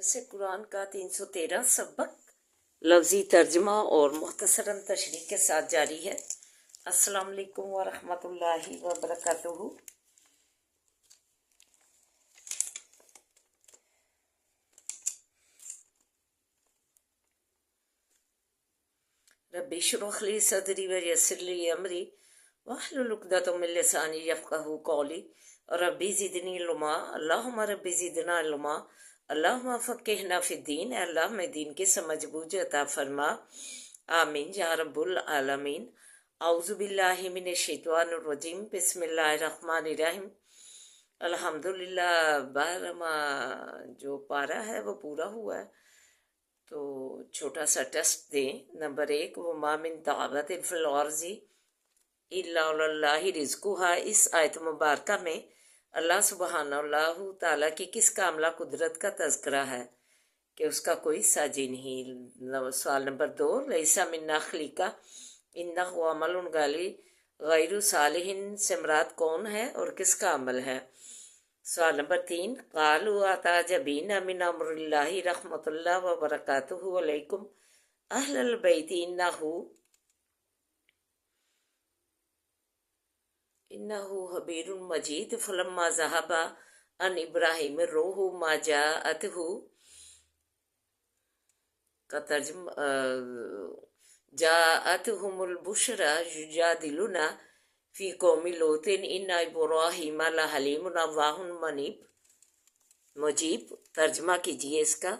درس قرآن کا 313 سبق لفظی ترجمہ اور مختصراً تشریح کے ساتھ جاری ہے۔ السلام علیکم ورحمۃ اللہ وبرکاتہ۔ رب اشرح لی صدری ویسر لی امری واحلل عقدۃ من لسانی یفقہوا قولی ربی زدنی علما۔ اللہم ربی زدنا علما، اللہم فقہنا فی الدین۔ اے اللہ میں دین کی سمجھ بوجھ عطا فرما، آمین یا رب العالمین۔ اعوذ باللہ من الشیطان الرجیم، بسم اللہ الرحمن الرحیم۔ الحمدللہ 12واں جو پارہ ہے وہ پورا ہوا ہے، تو چھوٹا سا ٹیسٹ دیں۔ نمبر 1، وما من دعوۃ فی الارض الا علی اللہ رزقها۔ اس آیت مبارکہ میں اللہ سبحانہ اللہ تعالیٰ کی کس کاملہ قدرت کا تذکرہ ہے کہ اس کا کوئی ساجی نہیں۔ سوال نمبر 2، لیسا منا خلیقہ انہ عمل غالی غیر صالح سے مراد کون ہے اور کس کا عمل ہے؟ سوال نمبر 3، قالوا اتعجبین من امر اللہ رحمۃ اللہ وبرکاتہ علیکم اہل البیت انہو حبیر مجید فلما ذہب ان ابراہیم الروح ما جاءتہ کا ترجمہ جاءتہم البشرى یجادلنا فی قوم لوط ان ابراہیم لحلیم اواہ مجیب۔ ترجمہ کیجیے اس کا۔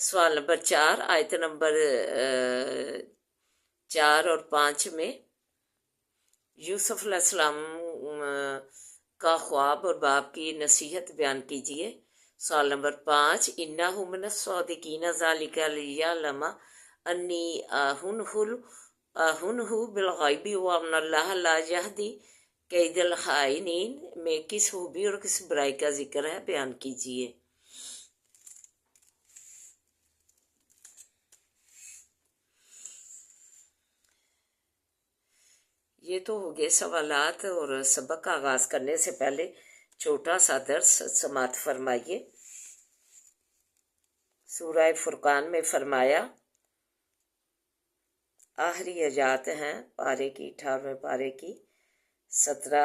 سوال نمبر 4، آیت نمبر 4 اور 5 میں یوسف علیہ السلام کا خواب اور باپ کی نصیحت بیان کیجیے۔ سوال نمبر 5، انہ من الصادقین ذالک لیعلم انی اہنہ بالغیب وان اللہ لا یہدی کید الخائنین میں کس خوبی اور کس برائی کا ذکر ہے، بیان کیجیے۔ یہ تو ہو گئے سوالات، اور سبق کا آغاز کرنے سے پہلے چھوٹا سا درس سماعت فرمائیے۔ سورہ فرقان میں فرمایا، آخری آیات ہیں پارے کی 18ویں پارے کی، 17،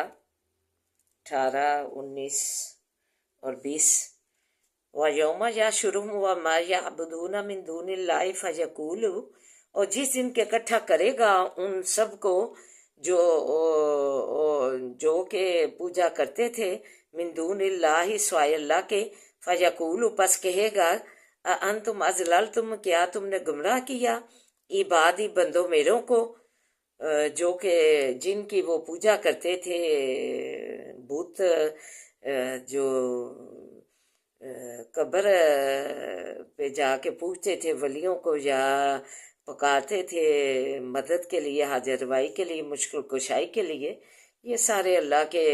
18، 19 اور 20۔ وَيَوْمَ يَحْشُرُهُمْ وَمَا يَعْبُدُونَ مِن دُونِ اللَّهِ فَيَقُولُ، اور جس دن کے اکٹھا کرے گا ان سب کو جو کہ پوجا کرتے تھے، من دون اللہ سوائے اللہ کے، فیقول پس کہے گا، انتم اضللتم کیا تم نے گمراہ کیا، عبادی بندوں میروں کو، جو کہ جن کی وہ پوجا کرتے تھے، بت جو قبر پہ جا کے پوچھتے تھے ولیوں کو، یا پکارتے تھے مدد کے لیے، حاجت روائی کے لیے، مشکل کشائی کے لیے۔ یہ سارے اللہ کے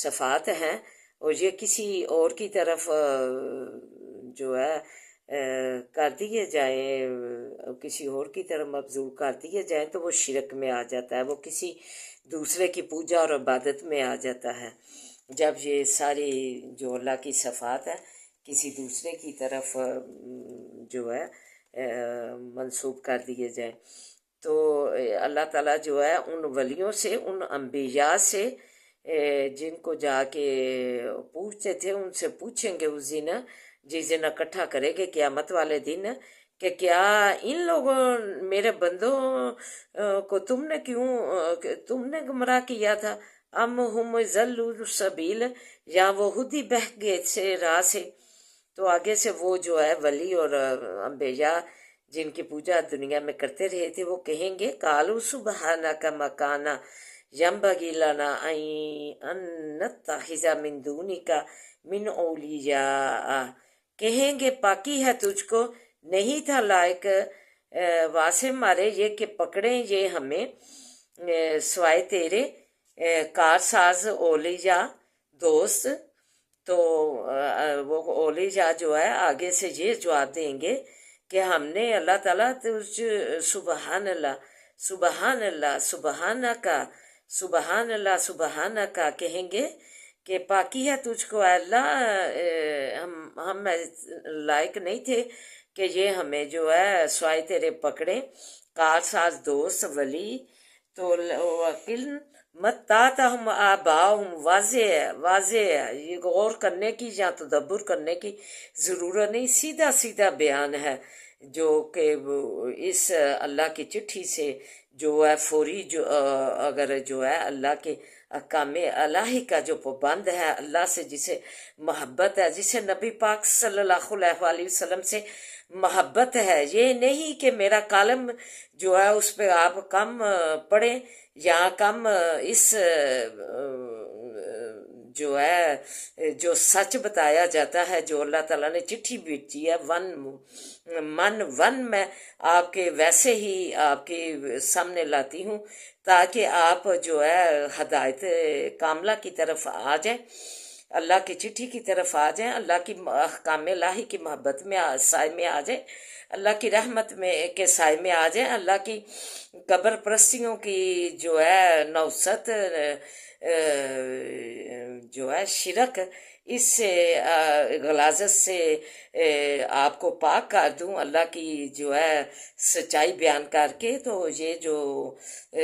صفات ہیں، اور یہ کسی اور کی طرف جو ہے کر دیے جائیں، کسی اور کی طرف مبذول کر دیے جائیں تو وہ شرک میں آ جاتا ہے، وہ کسی دوسرے کی پوجا اور عبادت میں آ جاتا ہے۔ جب یہ ساری جو اللہ کی صفات ہے کسی دوسرے کی طرف جو ہے منسوب کر دیے جائیں، تو اللہ تعالیٰ جو ہے ان ولیوں سے، ان انبیاء سے جن کو جا کے پوچھتے تھے، ان سے پوچھیں گے اس دن، جس دن اکٹھا کرے گے قیامت والے دن، کہ کیا ان لوگوں میرے بندوں کو تم نے گمراہ کیا تھا، ام ہم ضلوا السبیل، یا وہ خود ہی بہہ گئے سے راہ سے۔ تو آگے سے وہ جو ہے ولی اور انبیاء جن کی پوجا دنیا میں کرتے رہے تھے، وہ کہیں گے، قالوا سبحانک ما کان ینبغی لنا ان نتخذ من دونک من اولیاء، کہیں گے پاکی ہے تجھ کو، نہیں تھا لائق واسے مارے یہ کہ پکڑیں یہ ہمیں سوائے تیرے کارساز اولیاء دوست۔ تو وہ اولیاء جو ہے آگے سے یہ جواب دیں گے کہ ہم نے اللہ تعالیٰ سبحان اللہ سبحان اللہ سبحانہ کا، سبحان اللہ سبحانہ کا کہیں گے کہ پاکی ہے تجھ کو اے اللہ، ہم لائق نہیں تھے کہ یہ ہمیں جو ہے سوائے تیرے پکڑے، کار ساز دوست ولی تو وکیل مت ہم آباؤہم، واضح ہے یہ غور کرنے کی یا تدبر کرنے کی ضرورت نہیں، سیدھا سیدھا بیان ہے جو کہ اس اللہ کی چٹھی سے جو ہے فوری جو اگر جو ہے اللہ کے احکام الہی کا جو پابند ہے، اللہ سے جسے محبت ہے، جسے نبی پاک صلی اللہ علیہ وآلہ وسلم سے محبت ہے، یہ نہیں کہ میرا کالم جو ہے اس پہ آپ کم پڑھیں یا کم اس جو ہے جو سچ بتایا جاتا ہے، جو اللہ تعالیٰ نے چٹھی بھیجی ہے ون میں آپ کے ویسے ہی آپ کے سامنے لاتی ہوں تاکہ آپ جو ہے ہدایت کاملہ کی طرف آ جائیں، اللہ کی چٹھی کی طرف آ جائیں، اللہ کی احکام الہی کی محبت میں سائے میں آ جائیں، اللہ کی رحمت میں کے سائے میں آ جائیں، اللہ کی قبر پرستیوں کی جو ہے نوست جو ہے شرک، اس سے غلاظت سے آپ کو پاک کر دوں اللہ کی جو ہے سچائی بیان کر کے، تو یہ جو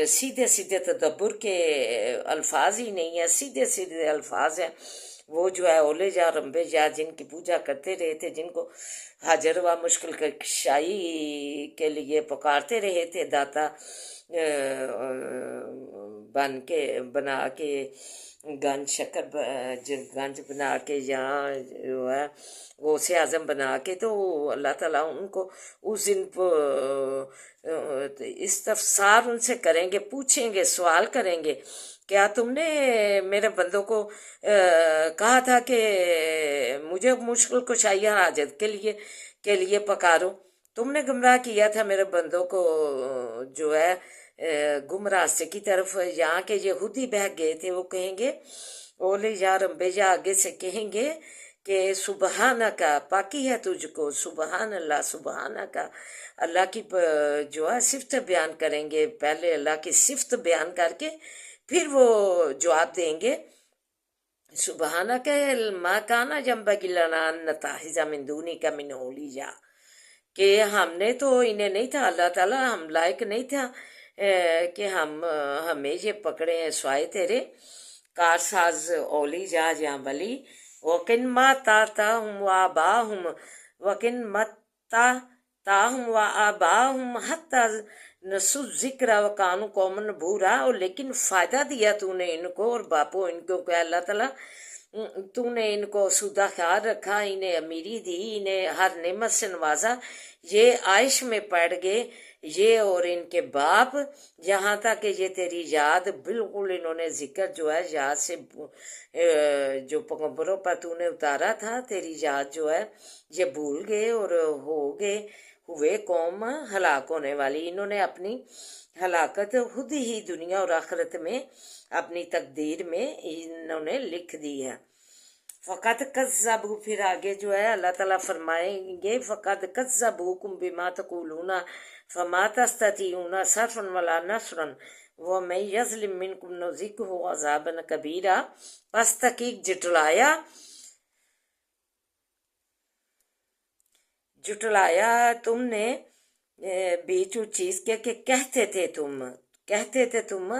سیدھے سیدھے تدبر کے الفاظ ہی نہیں ہیں، سیدھے سیدھے الفاظ ہیں، وہ جو ہے اولے جا رمبے جا جن کی پوجا کرتے رہے تھے، جن کو حاجر و مشکل کشائی کے لیے پکارتے رہے تھے، داتا بنا کے گنج شکر گنج بنا کے یا جو ہے غوث اعظم بنا کے، تو اللہ تعالیٰ ان کو اس دن استفسار ان سے کریں گے، پوچھیں گے، سوال کریں گے، کیا تم نے میرے بندوں کو کہا تھا کہ مجھے مشکل کشائی حاجت کے لیے پکارو؟ تم نے گمراہ کیا تھا میرے بندوں کو جو ہے گم راستے کی طرف، یہاں کے یہودی بہک گئے تھے، وہ کہیں گے اولے یا رمبے یا آگے سے کہیں گے کہ سبحانہ کا پاکی ہے تجھ کو، سبحان اللہ، سبحانہ کا اللہ کی جو ہے صفت بیان کریں گے، پہلے اللہ کی صفت بیان کر کے پھر وہ جواب دیں گے سبحانہ کا ما کانا ينبغي لنا ان نتخذ من دونك من اولیاء، کہ ہم نے تو انہیں نہیں تھا، اللہ تعالیٰ ہم لائق نہیں تھا کہ ہمیں یہ پکڑے ہیں سوائے تیرے کار ساز اولی جا یا ولی، وکن ما تاہم و آباہم، وکن مت تاہم و آباہم حتی نسو ذکر و کانو قومن بورا، اور لیکن فائدہ دیا تو نے ان کو اور باپو ان کو، کہ اللہ تعالیٰ تو نے ان کو سودہ خیال رکھا، انہیں امیری دی، انہیں ہر نعمت سے نوازا، یہ عائش میں پڑ گئے یہ اور ان کے باپ، یہاں تک کہ یہ تیری یاد بالکل انہوں نے ذکر جو ہے یاد سے جو پیغمبروں پر تو نے اتارا تھا، تیری یاد جو ہے یہ بھول گئے اور ہوئے قوم ہلاک ہونے والی، انہوں نے اپنی ہلاکت خود ہی دنیا اور آخرت میں اپنی تقدیر میں انہوں نے لکھ دی ہے۔ فقط کذبوا، پھر آگے جو ہے اللہ تعالیٰ فرمائیں گے فقط کذبوکم بما تقولون فما تستطيعون صرفا ولا نصرا ومن یظلم منکم نذقہ عذابا کبیرا، پس تحقیق جٹلایا تم نے بیچ اس چیز کے کہ کہتے تھے تم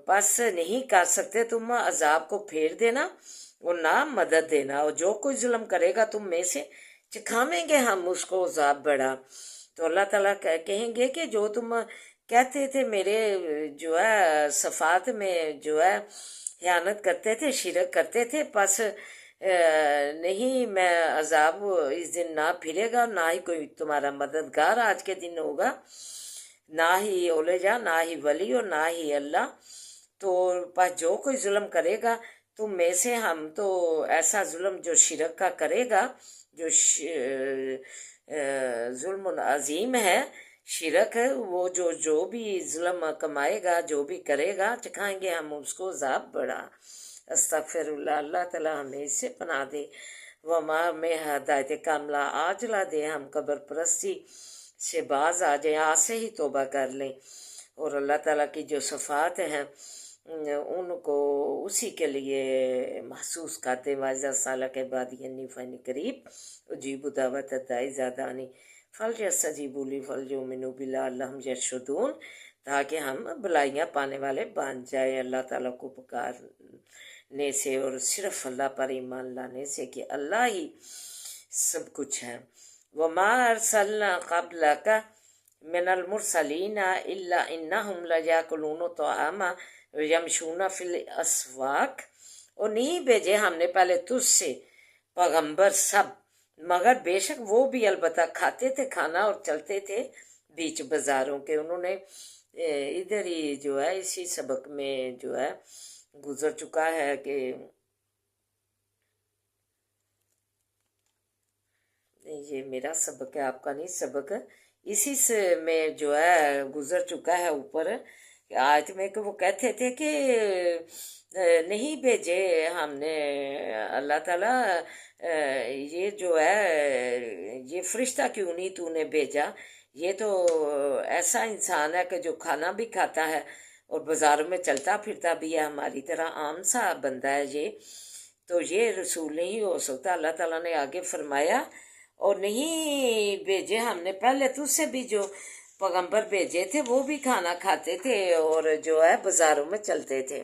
پس نہیں کر سکتے تم عذاب کو پھیر دینا اور نہ مدد دینا، اور جو کوئی ظلم کرے گا تم میں سے چکھاویں گے ہم اس کو عذاب بڑا۔ تو اللہ تعالیٰ کہیں گے کہ جو تم کہتے تھے میرے جو ہے صفات میں جو ہے خیانت کرتے تھے، شرک کرتے تھے، پس نہیں میں عذاب اس دن نہ پھرے گا، نہ ہی کوئی تمہارا مددگار آج کے دن ہوگا، نہ ہی اولیاء، نہ ہی ولی اور نہ ہی اللہ۔ تو بس جو کوئی ظلم کرے گا تم میں سے، ہم تو ایسا ظلم جو شرک کا کرے گا، جو ظلم عظیم ہے شرک ہے، وہ جو بھی ظلم کمائے گا، جو بھی کرے گا، چکھائیں گے ہم اس کو عذاب بڑا۔ استغفر اللہ، اللہ تعالیٰ ہمیں اس سے پناہ دے، وما میں ہدایت کاملہ آجلا دے، ہم قبر پرستی سے باز آ جائیں، آج سے ہی توبہ کر لیں، اور اللہ تعالیٰ کی جو صفات ہیں ان کو اسی کے لیے محسوس کرتے واجہ سالہ کے بعد ینی فنی قریب اجیب دعوت دائی زادانی فل یستجیبوا لی فلیؤمنوا بی لعلہم یرشدون، تاکہ ہم بلائیاں پانے والے بن جائے اللہ تعالیٰ کو پکارنے سے اور صرف اللہ پر ایمان لانے سے کہ اللہ ہی سب کچھ ہے۔ وما ارسلنا قبلک من المرسلین الا انہم لیاکلون الطعام ویمشون فی الاسواق، اور نہیں بھیجے ہم نے پہلے تجھ سے پیغمبر سب مگر بے شک وہ بھی البتہ کھاتے تھے کھانا اور چلتے تھے بیچ بازاروں کے۔ انہوں نے ادھر ہی جو ہے اسی سبق میں جو ہے گزر چکا ہے کہ یہ میرا سبق ہے، آپ کا نہیں سبق، اسی سے میں جو ہے گزر چکا ہے اوپر آیت میں کہ وہ کہتے تھے کہ نہیں بھیجے ہم نے اللہ تعالیٰ یہ جو ہے یہ فرشتہ کیوں نہیں تو نے بھیجا، یہ تو ایسا انسان ہے کہ جو کھانا بھی کھاتا ہے اور بازاروں میں چلتا پھرتا بھی ہے، ہماری طرح عام سا بندہ ہے یہ، تو یہ رسول نہیں ہو سکتا۔ اللہ تعالیٰ نے آگے فرمایا اور نہیں بھیجے ہم نے پہلے تجھ سے بھی جو پیغمبر بھیجے تھے وہ بھی کھانا کھاتے تھے اور جو ہے بازاروں میں چلتے تھے۔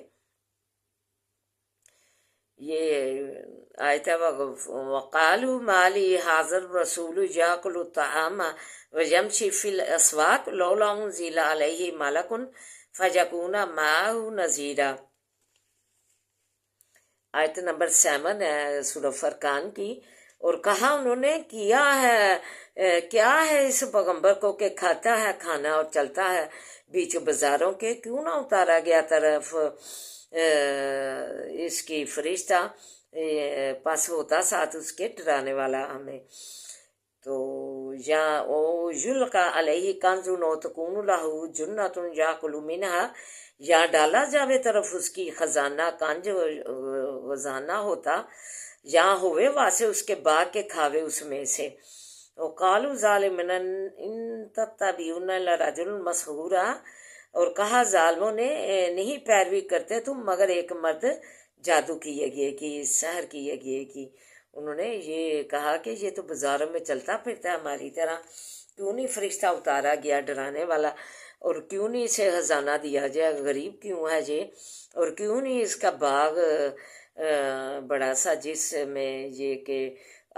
یہ آیت ہے وقالوا ما لی ھذا الرسول یاکل الطعام ویمشی فی الاسواق لولا انزل علیہ ملک فیکون معہ نذیرا۔ آیت نمبر 7 ہے سورہ فرقان کی۔ اور کہا انہوں نے کیا ہے اس پیغمبر کو کہ کھاتا ہے کھانا اور چلتا ہے بیچ بازاروں کے، کیوں نہ اتارا گیا طرف اس کی فرشتہ پاس ہوتا ساتھ اس کے ڈرانے والا ہمیں۔ تو یا او یلقا علیہ کنز او تکون لہ جنۃ یاکل منھا، یا ڈالا جاوے طرف اس کی خزانہ کنج خزانہ ہوتا یا ہوئے واسے اس کے باغ کے کھاوے اس میں سے۔ وقالوا ظالمون ان تتبعون الا رجلا مسحورا، اور کہا ظالموں نے نہیں پیروی کرتے تم مگر ایک مرد جادو کیے گئے کی، سحر کیے گئے کی۔ انہوں نے یہ کہا کہ یہ تو بازاروں میں چلتا پھرتا ہے ہماری طرح، کیوں نہیں فرشتہ اتارا گیا ڈرانے والا، اور کیوں نہیں اسے خزانہ دیا جائے، غریب کیوں ہے یہ، اور کیوں نہیں اس کا باغ بڑا سا جس میں یہ کہ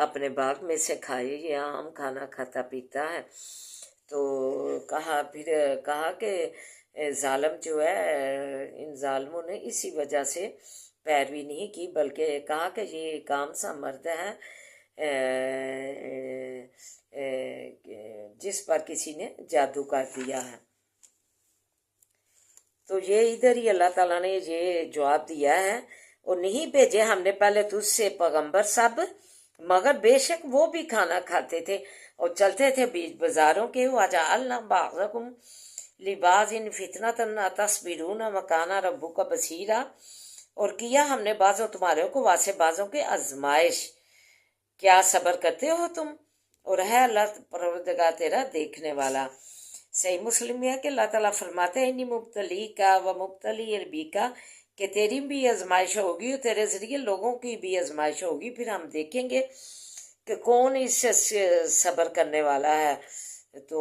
اپنے باغ میں سے کھائے، یہ عام کھانا کھاتا پیتا ہے۔ تو پھر کہا کہ ظالم جو ہے ان ظالموں نے اسی وجہ سے پیروی نہیں کی، بلکہ کہا کہ یہ کام سا مرد ہے جس پر کسی نے جادو کر دیا ہے۔ تو یہ ادھر ہی اللہ تعالیٰ نے یہ جواب دیا ہے، اور نہیں بھیجے ہم نے پہلے تجھ سے پیغمبر سب مگر بے شک وہ بھی کھانا کھاتے تھے اور چلتے تھے بیچ بازاروں کے۔ وَجَعَلْنَا بَعْضَكُمْ لِبَعْضٍ فِتْنَةً أَتَصْبِرُونَ وَكَانَ رَبُّكَ بَصِيرًا، اور کیا ہم نے بعضوں تمہارے کو واسے بعضوں کے آزمائش، کیا صبر کرتے ہو تم، اور ہے اللہ پروردگار تیرا دیکھنے والا۔ صحیح مسلم ہے کہ اللہ تعالیٰ فرماتے ہیں انی مبتلی کا و مبتلی اربی کا، کہ تیری بھی آزمائش ہوگی اور تیرے ذریعے لوگوں کی بھی آزمائش ہوگی، پھر ہم دیکھیں گے کہ کون اس سے صبر کرنے والا ہے، تو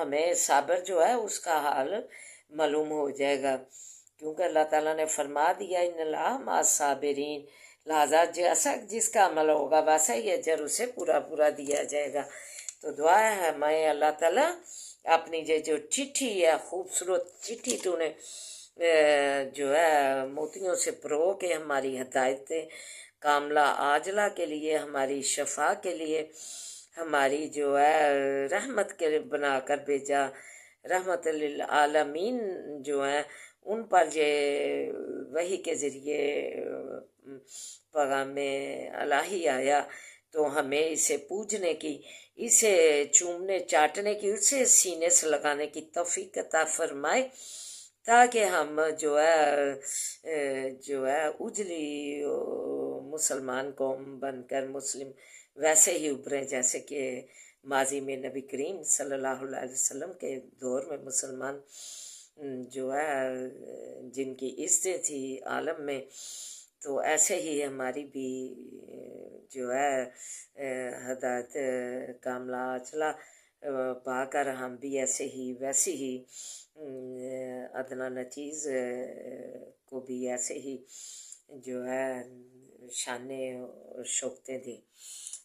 ہمیں صبر جو ہے اس کا حال معلوم ہو جائے گا، کیونکہ اللہ تعالیٰ نے فرما دیا ان اللہ مع الصابرین، لہٰذا جیسا جس کا عمل ہوگا ویسا ہی اجر اسے پورا پورا دیا جائے گا۔ تو دعا ہے میں اللہ تعالیٰ اپنی جو چٹھی ہے خوبصورت چٹھی تو نے جو ہے موتیوں سے پرو کے ہماری ہدایت کاملہ عاجلہ کے لیے، ہماری شفا کے لیے، ہماری جو ہے رحمت کے بنا کر بھیجا، رحمت للعالمین جو ہیں ان پر یہ وحی کے ذریعے پیغام الہی آیا، تو ہمیں اسے پوجنے کی، اسے چومنے چاٹنے کی، اسے سینے سے لگانے کی توفیق عطا فرمائے، تاکہ ہم جو ہے اجلی مسلمان قوم بن کر مسلم ویسے ہی ابھریں جیسے کہ ماضی میں نبی کریم صلی اللہ علیہ وسلم کے دور میں مسلمان جو ہے جن کی عزتیں تھی عالم میں، تو ایسے ہی ہماری بھی جو ہے ہدایت کاملہ چلا پا کر ہم بھی ایسے ہی ویسے ہی ادنیٰ نچیز کو بھی ایسے ہی جو ہے شانے اور شوقتیں دیں۔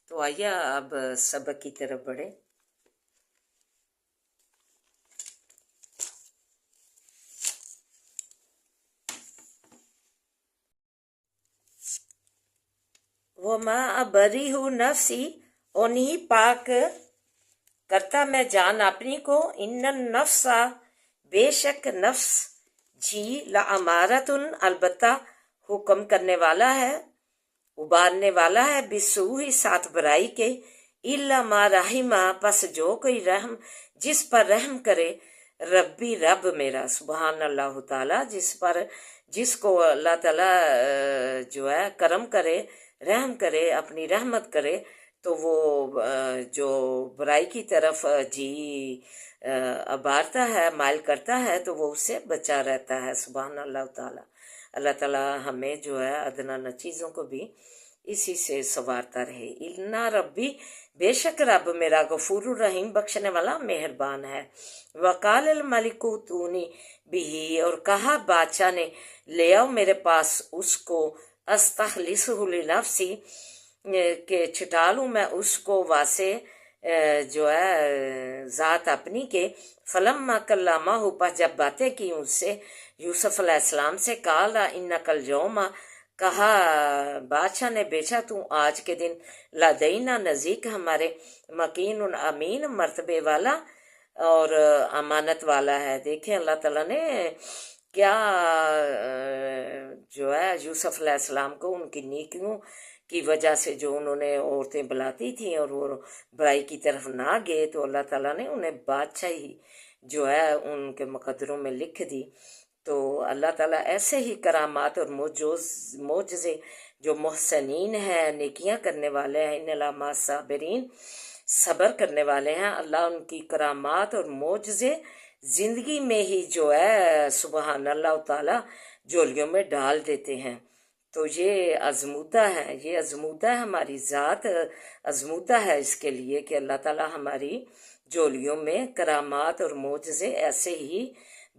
تو آئیے اب سبق کی طرف بڑھے۔ وَمَا أَبْرِئُ نَفْسِي، اور نہیں پاک کرتا میں جان اپنی کو، ان النفس، بے شک نفس، جی لَأَمَارَةٌ، البتہ حکم کرنے والا ہے، ابارنے والا ہے، بِالسُّوءِ، ساتھ برائی کے، إِلَّا مَا رَحِمَ، پس جو کوئی رحم، جس پر رحم کرے، ربی، رب میرا، سبحان اللہ تعالیٰ، جس کو اللہ تعالیٰ جو ہے کرم کرے، رحم کرے، اپنی رحمت کرے، تو وہ جو برائی کی طرف جی ابارتا ہے، مائل کرتا ہے، تو وہ اس سے بچا رہتا ہے، سبحان اللہ تعالیٰ۔ اللہ تعالیٰ ہمیں جو ہے ادنیٰ چیزوں کو بھی اسی سے سنوارتا رہے۔ اِنَّ ربی، بے شک رب میرا، غفور الرحیم، بخشنے والا، مہربان ہے۔ وقال الملک اوتونی بہ، اور کہا بادشاہ نے، لے آؤ میرے پاس اس کو، استخلصہ لنفسی، کہ چھٹا لوں میں اس کو واسے جو ہے ذات اپنی کے۔ فلما کلمہ، پس جب باتیں کی اس سے، یوسف علیہ السلام سے، قال انک الیوم، کہا بادشاہ نے، بے شک تو آج کے دن، لدینا، نزدیک ہمارے، مکین امین، مرتبے والا اور امانت والا ہے۔ دیکھیں اللہ تعالیٰ نے کیا جو ہے یوسف علیہ السلام کو ان کی نیکیوں کی وجہ سے، جو انہوں نے عورتیں بلاتی تھیں اور وہ برائی کی طرف نہ گئے، تو اللہ تعالیٰ نے انہیں بادشاہی جو ہے ان کے مقدروں میں لکھ دی۔ تو اللہ تعالیٰ ایسے ہی کرامات اور معجزے جو محسنین ہیں، نیکیاں کرنے والے ہیں، ان علامات صابرین، صبر کرنے والے ہیں، اللہ ان کی کرامات اور معجزے زندگی میں ہی جو ہے سبحان اللہ تعالیٰ جولیوں میں ڈال دیتے ہیں۔ تو یہ آزمودہ ہے، یہ آزمودہ ہے، ہماری ذات آزمودہ ہے اس کے لیے کہ اللہ تعالیٰ ہماری جولیوں میں کرامات اور معجزے ایسے ہی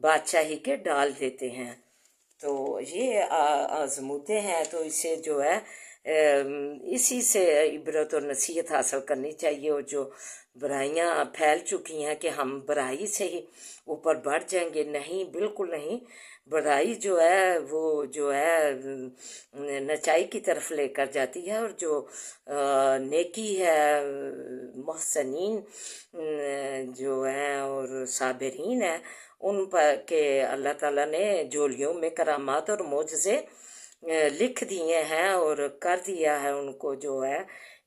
بادشاہی کے ڈال دیتے ہیں۔ تو یہ آزمودے ہیں، تو اسے جو ہے اسی سے عبرت اور نصیحت حاصل کرنی چاہیے، اور جو برائیاں پھیل چکی ہیں کہ ہم برائی سے ہی اوپر بڑھ جائیں گے، نہیں، بالکل نہیں۔ برائی جو ہے وہ جو ہے نچائی کی طرف لے کر جاتی ہے، اور جو نیکی ہے، محسنین جو ہیں اور صابرین ہیں، ان پر کہ اللہ تعالیٰ نے جولیوں میں کرامات اور معجزے لکھ دیے ہیں اور کر دیا ہے ان کو جو ہے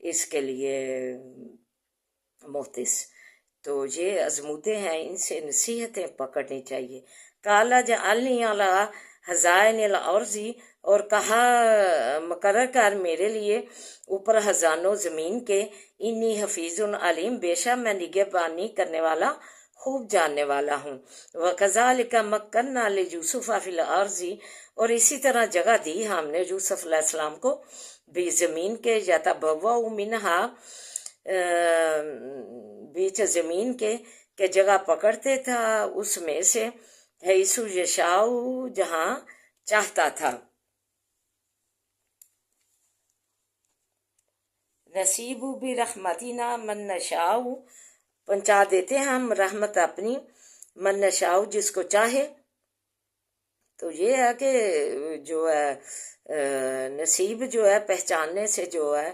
اس کے لیے محتس۔ تو یہ آزمودے ہیں، ان سے نصیحتیں پکڑنی چاہیے۔ کالا جعلنی علی خزائن الارض، اور کہا مقرر کر میرے لیے اوپر خزانوں زمین کے، انی حفیظ علیم، بے شک میں نگہبانی کرنے والا، خوب جاننے والا ہوں۔ وَكَذَلِكَ مَكَّنَّا لِيُوسُفَ فِي الْأَرْضِ، اور اسی طرح جگہ دی ہم نے یوسف علیہ السلام کو بھی زمین کے، یَتَبَوَّأُ مِنْهَا، بیچ زمین کے، کہ جگہ پکڑتے تھا اس میں سے، حیث یشاء، جہاں چاہتا تھا۔ نصیب برحمتنا من نشاء، پہنچا دیتے ہیں ہم رحمت اپنی، من نشاء، جس کو چاہے۔ تو یہ ہے کہ جو ہے نصیب جو ہے پہچاننے سے جو ہے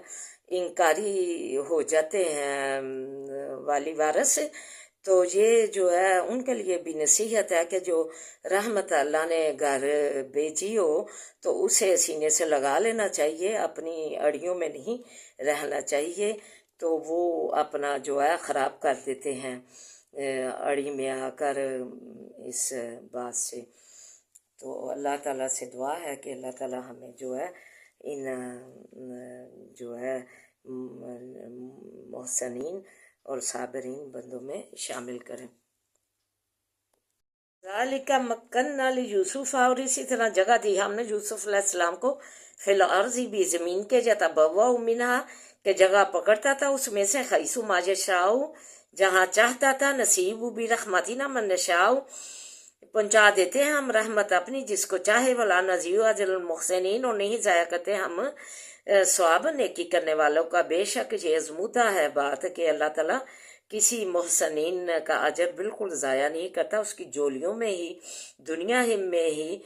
انکاری ہو جاتے ہیں والی وارث، تو یہ جو ہے ان کے لیے بھی نصیحت ہے کہ جو رحمت اللہ نے گھر بھیجی ہو تو اسے سینے سے لگا لینا چاہیے، اپنی اڑیوں میں نہیں رہنا چاہیے، تو وہ اپنا جو ہے خراب کر دیتے ہیں اڑی میں آ کر اس بات سے۔ تو اللہ تعالیٰ سے دعا ہے کہ اللہ تعالیٰ ہمیں جو ہے ان جو ہے محسنین اور صابرین بندوں میں شامل کریں۔ ذالک مکننا لیوسف، اور اسی طرح جگہ دی ہم نے یوسف علیہ السلام کو فی الارض بھی زمین کے، یتبوأ منہا کہ جگہ پکڑتا تھا اس میں سے، حیث ما یشاء جہاں چاہتا تھا، نصیب برحمتنا من نشاء پہنچا دیتے ہیں ہم رحمت اپنی جس کو چاہے، ولا نضیع اجر المحسنین اور نہیں ضائع کرتے ہم ثواب نیکی کرنے والوں کا۔ بے شک یہ ازمودہ ہے بات کہ اللہ تعالیٰ کسی محسنین کا اجر بالکل ضائع نہیں کرتا، اس کی جولیوں میں ہی، دنیا ہی میں ہی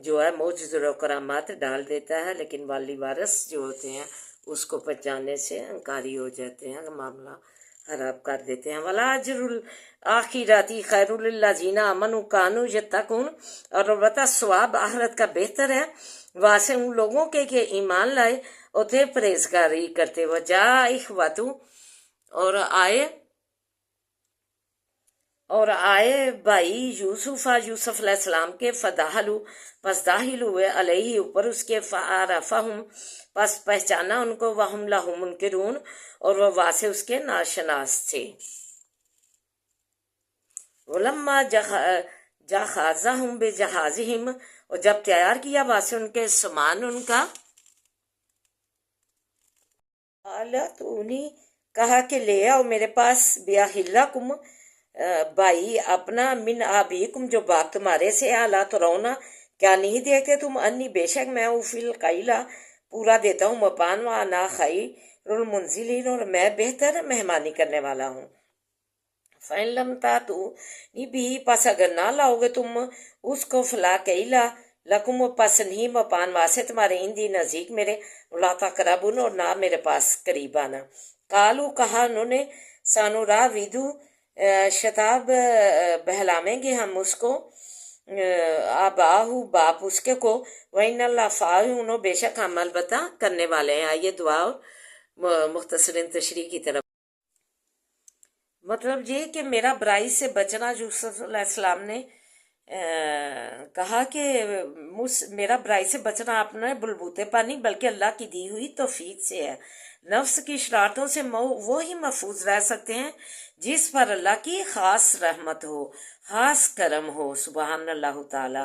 جو ہے معجزات و کرامات ڈال دیتا ہے، لیکن والی وارث جو ہوتے ہیں اس کو پہچانے سے انکاری ہو جاتے ہیں، معاملہ خراب کر دیتے ہیں۔ ولا اجر الآخرتی خیر للذین آمنوا کانوا یتقون، اور البتہ ثواب آخرت کا بہتر ہے واسے ان لوگوں کے کہ ایمان لائے اور تھے پرہیزگاری کرتے، وجاء اخوتو اور آئے بھائی یوسف علیہ السلام کے، فداخلوا پس داخل ہوئے علیہ اوپر اس کے، فعرفہم پس پہچانا ان کو، وہم لہ منکرون اور وہ واسے اس کے ناشناس تھے۔ ولما جہازہم بجہازہم، اور جب تیار کیا واسے ان کے سامان ان کا، قالت انہیں کہا کہ لے آؤ میرے پاس، بیاہلکم بھائی اپنا، من آبیکم جو باپ تمہارے سے، الا ترونا کیا نہیں دیکھتے تم، انی بے شک میں فی القیلہ پورا دیتا ہوں مپان، وانا خیر المنزلین اور میں بہتر مہمانی کرنے والا ہوں۔ فَإِن لَمْ تَأْتُونِی بِهِ پس اگر نہ لاؤ گے تم اس کو، فلا کیلا لکم پس نہیں مپان واسے تمہارے، اندی نزدیک میرے، لا تقربون اور نہ میرے پاس قریب آنا۔ قالو کہا انہوں نے، سنراودو شتاب بہلامیں گے ہم اس کو، آباہو باپ اس کے کو، وَإِنَّ اللَّهَ فَاعِلٌ بے شک ہم البتہ کرنے والے ہیں۔ آئیے دعا اور مختصراً تشریح کی طرف۔ مطلب یہ کہ میرا برائی سے بچنا، یوسف علیہ السلام نے کہا کہ میرا برائی سے بچنا اپنے بلبوتے پر نہیں بلکہ اللہ کی دی ہوئی توفیق سے ہے۔ نفس کی شرارتوں سے وہی محفوظ رہ سکتے ہیں جس پر اللہ کی خاص رحمت ہو، خاص کرم ہو، سبحان اللہ تعالی۔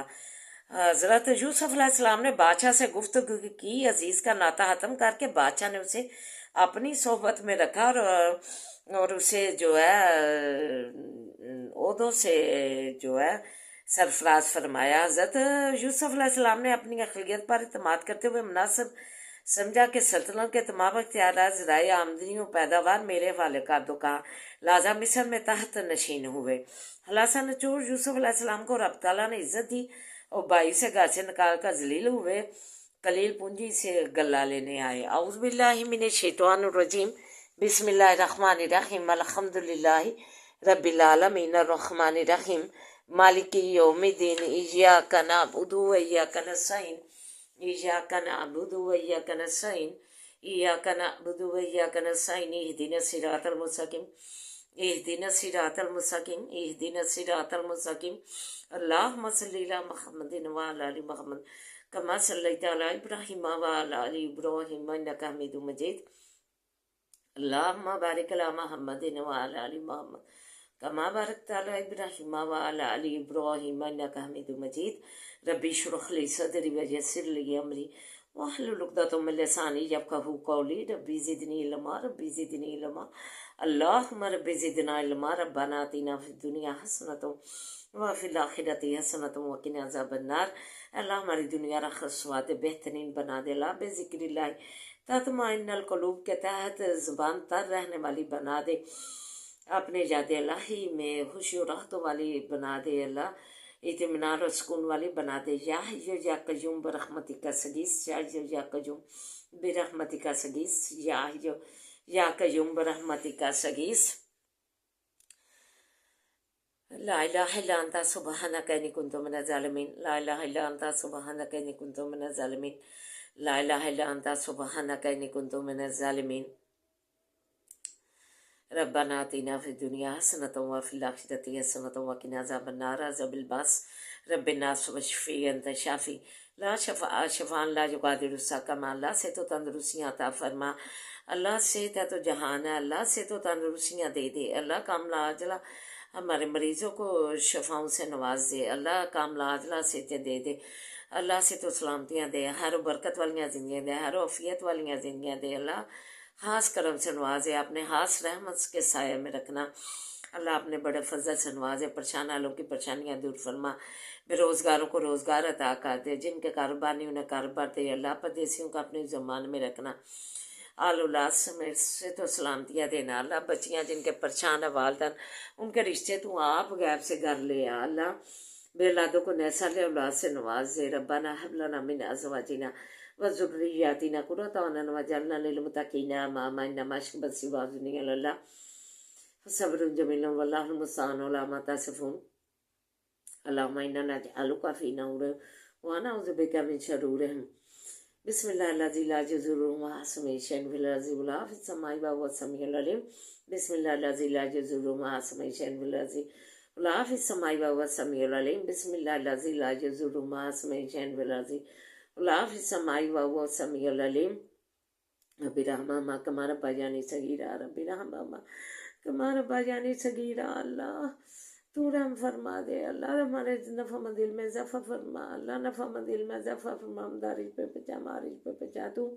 حضرت یوسف علیہ السلام نے بادشاہ سے گفتگو کی، عزیز کا ناطہ ختم کر کے بادشاہ نے اسے اپنی صحبت میں رکھا اور اسے جو ہے عہدوں سے جو ہے سرفراز فرمایا۔ حضرت یوسف علیہ السلام نے اپنی اقلیت پر اعتماد کرتے ہوئے مناسب سمجھا کہ سلطنت کے تمام اختیارات، ذرائع آمدنی و پیداوار میرے حوالے کر دو، کہا لہٰذا مصر میں تحت نشین ہوئے۔ خلاصہ نچوڑ، یوسف علیہ السلام کو رب تعالیٰ نے عزت دی اور بائی سے گھر سے نکال کر ذلیل ہوئے، قلیل پونجی سے گلہ لینے آئے۔ اعوذ باللہ من الشیطان الرجیم، بسم اللہ الرحمن الرحیم، الحمدللہ رب العالمین الرحمن الرحیم مالک یوم الدین، ایاک نعبد و ایاک نستعین، ایاک نعبد و ایاک نستعین، ایاک نعبد و ایاک نستعین، اہدنا الصراط المستقیم، اہدنا الصراط المستقیم، اہدنا الصراط المستقیم، اللہم صلی علی محمد وعلی آل محمد کما صلیت علی ابراہیم وعلی آل ابراہیم انک حمید مجید، اللہم بارک علی محمد وعلی آل محمد کما بارکت علی ابراہیم وعلی آل ابراہیم انک حمید مجید، ربی اشرح لی صدری ویسر لی امری واحلل عقدۃ من لسانی یفقہوا قولی، ربی زدنی علما، ربی زدنی علما، اللہم ربی زدنا علما، ربنا آتنا فی الدنیا حسنۃ وفی الآخرۃ حسنۃ وقنا عذاب النار۔ اللہ ہماری دنیا رخصوات بہترین بنا دے، لا بے ذکر اللہ تطمئن القلوب کے تحت زبان تر رہنے والی بنا دے، اپنے یاد الہی میں خوشی و راحتوں والی بنا دے، اللہ اطمینان اور سکون والی بنا دے۔ یا حی یا قیوم برحمتک استغیث، یا حی یا قیوم برحمتک استغیث، یا حی یا قیوم برحمتک استغیث۔ لا الہ الا انت سبحانک انی کنت من الظالمین، لا الہ الا انت سبحانک انی کنت من الظالمین، لا الہ الا انت سبحانک انی کنت من الظالمین۔ ربنا آتنا فی الدنیا حسنۃ وفی الآخرۃ حسنۃ وقنا عذاب النار، عذاب الباس، رب الناس واشفی انت شافی لا شفاء شفاء لا یغادر سقما، اللہ سے تو تندرستیاں عطا فرما، اللہ سے تو جہان ہے، اللہ سے تو تندرستیاں دے دے، اللہ کاملہ عاجلہ ہمارے مریضوں کو شفاؤں سے نواز دے اللہ، کاملہ عاجلہ صحت دے دے اللہ، سے تو سلامتیاں دے، ہر برکت والیاں زندگیاں دے، ہر عافیت والیاں زندگیاں دے اللہ، خاص کرم سے نوازے، اپنے خاص رحمت کے سائے میں رکھنا اللہ، اپنے بڑے فضل سے نوازے، پریشان حالوں کی پریشانیاں دور فرما، بے روزگاروں کو روزگار عطا کر دے، جن کے کاروبار نہیں انہیں کاروبار دے اللہ، پردیسیوں کو اپنے زمان میں رکھنا، آل اولاد سمیت سے تو سلامتیاں دینا اللہ، بچیاں جن کے پریشان ہے والدین ان کے رشتے تو آپ غیب سے گھر لے آ اللہ، بے اولادوں کو نیسا لے اولاد سے نواز دے، ربنا هب لنا من ازواجنا وذریاتنا قرۃ اعین واجعلنا للمتقین اماما انما اشربت سوازنی اللہ صبر جمیل واللہ المستعان علی ما تصفون اللهم انا نجعلک فی نور ونعوذ بک من شرورهم بسم اللہ الذی لا یضر مع اسمہ شیء فی الارض ولا فی السماء وهو السمیع العلیم بسم اللہ الذی لا یضر مع اسمہ شیء فی الارض ولا فی السماء وهو السمیع العلیم بسم اللہ الذی لا یضر مع اسمہ شیء فی الارض ولا فی السماء وهو السمیع العلیم رب رحمہ کما ربیانی صغیرا رب رحمہ کما ربیانی صغیرا اللہ، تو رحم فرما دے اللہ، ہمارے نفع دل میں اضافہ فرما اللہ، نفع دل میں اضافہ فرما، دارج پہ پچا مارج پہ پچا، تو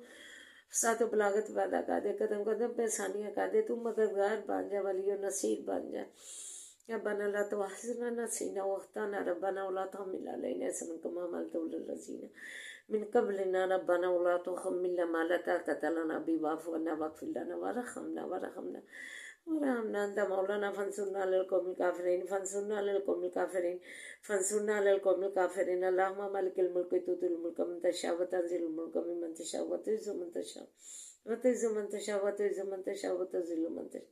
فساد و بلاغت پیدا کر دے، قدم قدم پہ آسانیاں کر دے، تو مددگار بن جا، ولی و نصیر بن جا، ربنا لا تؤاخذنا نسینا واخطانا ربنا ولا تحمل علینا اصرا کما حملته على الذین من قبلنا ربنا ولا تحملنا ما لا طاقة لنا به واعف عنا واغفر لنا وارحمنا ورحمنا انت مولانا فانصرنا على القوم الكافرين فانصرنا على القوم الكافرين فانصرنا على القوم الكافرين اللهم مالك الملك تؤتي الملك من تشاء وتنزل الملك ممن تشاء وتعز من تشاء وتعز من تشاء وتعز من تشاء وتذل من تشاء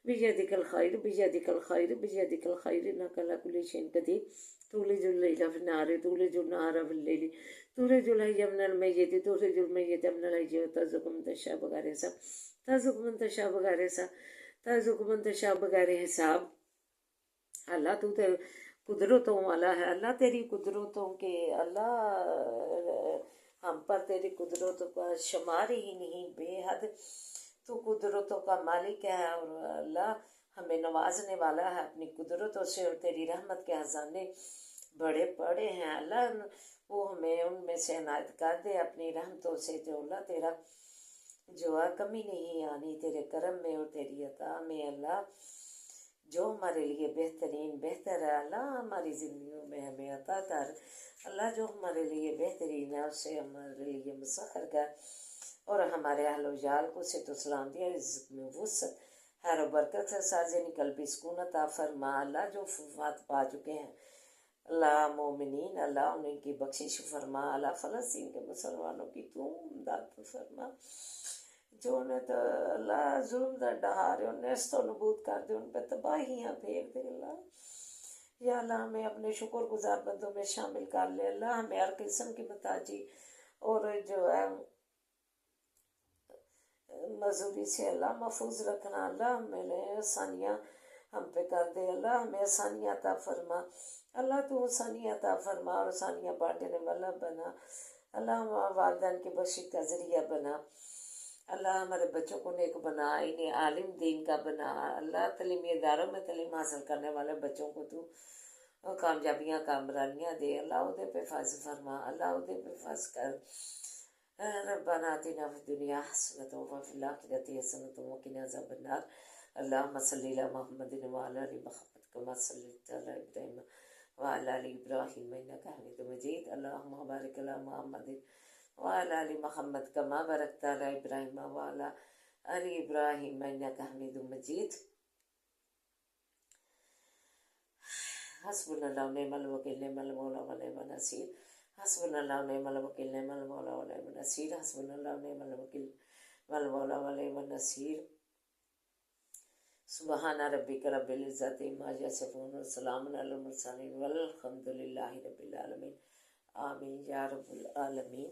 بيدك الخير بيدك الخير بيدك الخير انك على كل شيء قدير تولج الليل في النهار تولج النهار في الليل تولج الحي من الميت تخرج الميت من الحي وترزق من تشاء بغير حساب ترزق من تشاء بغير حساب ترزق من تشاء بغیر حساب اللہ، تو قدرتوں والا ہے اللہ، تیری قدرتوں کے اللہ ہم پر تیری قدرتوں کا شمار ہی نہیں، بے حد تو قدرتوں کا مالک ہے، اور اللہ ہمیں نوازنے والا ہے اپنی قدرتوں سے، اور تیری رحمت کے خزانے بڑے بڑے ہیں اللہ، وہ ہمیں ان میں سے عنایت کر دے اپنی رحمتوں سے، جو اللہ تیرا جو ہے کمی نہیں آنی تیرے کرم میں اور تیری عطا میں اللہ، جو ہمارے لیے بہترین بہتر ہے اللہ ہماری زندگیوں میں ہمیں عطا کر اللہ، جو ہمارے لیے بہترین ہے اسے ہمارے لیے مسخر کر، اور ہمارے اہل و عیال کو سے تو سلامتی رزق میں وسعت خیر و برکت سے سازنی قلبی سکون عطا فرما اللہ، جو وفات پا چکے ہیں اللہ مومنین اللہ انہیں کی بخشش فرما اللہ، فلسطین کے مسلمانوں کی تو امداد فرما، جو انہیں تو اللہ ظلم در ڈہا رہے انہیں نیست و نبود کر دے، ان پہ تباہیاں پھیر دے اللہ، یا اللہ ہمیں اپنے شکر گزار بندوں میں شامل کر لے اللہ، ہمیں ہر قسم کی محتاجی اور جو ہے مزدوری سے اللہ محفوظ رکھنا اللہ، ہمیں آسانیاں ہم پہ کر دے اللہ، ہمیں آسانیاں عطا فرما اللہ، تو آسانیاں عطا فرما اور آسانیاں بانٹنے والا بنا اللہ، ہمارے والدین کی بخشش کا ذریعہ بنا اللہ، ہمارے بچوں کو نیک بنا، انہیں عالم دین کا بنا اللہ، تعلیمی اداروں میں تعلیم حاصل کرنے والے بچوں کو تو کامیابیاں کامرانیاں دے اللہ، عہدے پہ فائز فرما اللہ، عہدے پہ فائز کر ربنا آتنا فی الدنیا حسنۃ وفی الآخرۃ حسنۃ وقنا عذاب النار اللہم صلی علی محمد وعلی آل محمد کما صلیت علی ابراہیم وعلی آل ابراہیم انک حمید مجید اللہم بارک علی محمد وعلی آل محمد کما بارکت علی ابراہیم وعلی آل ابراہیم انک حمید مجید حسبنا اللہ ونعم الوکیل نعم المولا ونعم النصیر حسبنا اللہ ونعم الوکیل نعم المولا ونعم النصیر حسبنا اللہ ونعم الوکیل والمولا ونعم النصیر سبحان ربک رب العزت عما یصفون وسلام علی المرسلین والحمد للہ رب العالمین آمین یا رب العالمین.